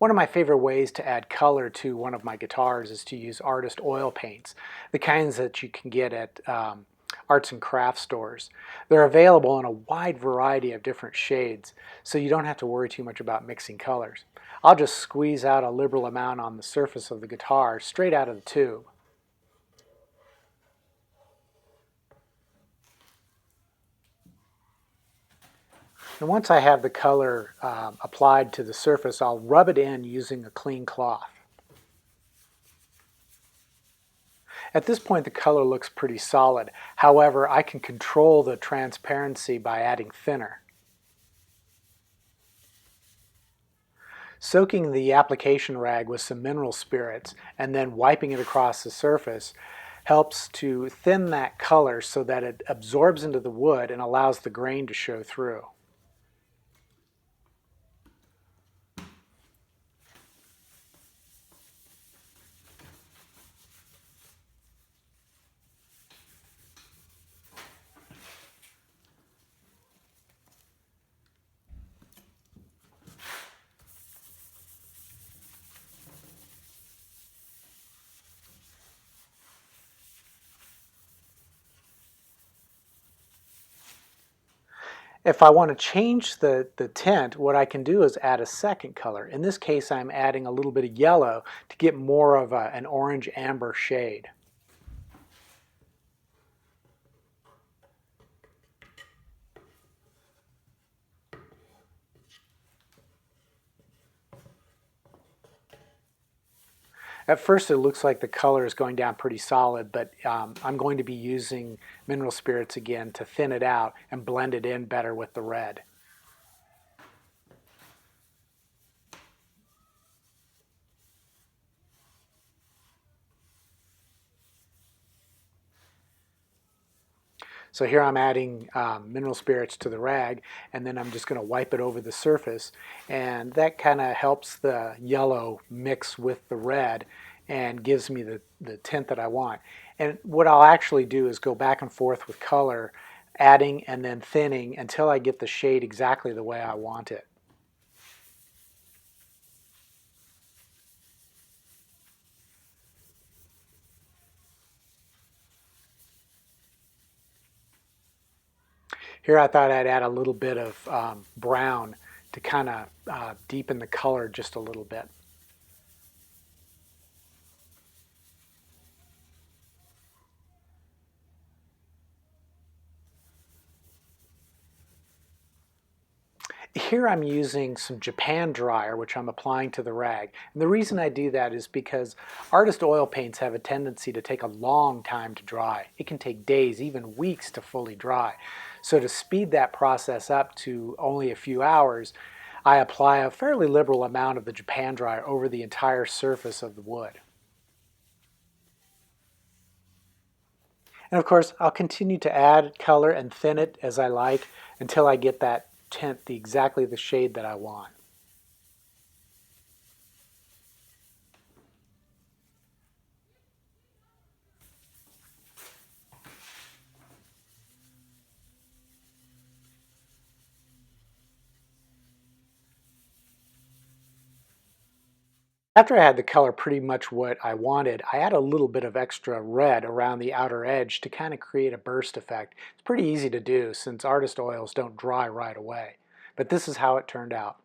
One of my favorite ways to add color to one of my guitars is to use artist oil paints, the kinds that you can get at arts and crafts stores. They're available in a wide variety of different shades, so you don't have to worry too much about mixing colors. I'll just squeeze out a liberal amount on the surface of the guitar straight out of the tube. And once I have the color applied to the surface, I'll rub it in using a clean cloth. At this point, the color looks pretty solid. However, I can control the transparency by adding thinner. Soaking the application rag with some mineral spirits and then wiping it across the surface helps to thin that color so that it absorbs into the wood and allows the grain to show through. If I want to change the tint, what I can do is add a second color. In this case, I'm adding a little bit of yellow to get more of an orange amber shade. At first it looks like the color is going down pretty solid, but I'm going to be using mineral spirits again to thin it out and blend it in better with the red. So here I'm adding mineral spirits to the rag, and then I'm just going to wipe it over the surface, and that kind of helps the yellow mix with the red and gives me the tint that I want. And what I'll actually do is go back and forth with color, adding and then thinning until I get the shade exactly the way I want it. Here I thought I'd add a little bit of brown to kind of deepen the color just a little bit. Here I'm using some Japan dryer, which I'm applying to the rag. And the reason I do that is because artist oil paints have a tendency to take a long time to dry. It can take days, even weeks to fully dry. So to speed that process up to only a few hours, I apply a fairly liberal amount of the Japan dryer over the entire surface of the wood. And of course, I'll continue to add color and thin it as I like until I get that tint exactly the shade that I want. After I had the color pretty much what I wanted, I add a little bit of extra red around the outer edge to kind of create a burst effect. It's pretty easy to do since artist oils don't dry right away. But this is how it turned out.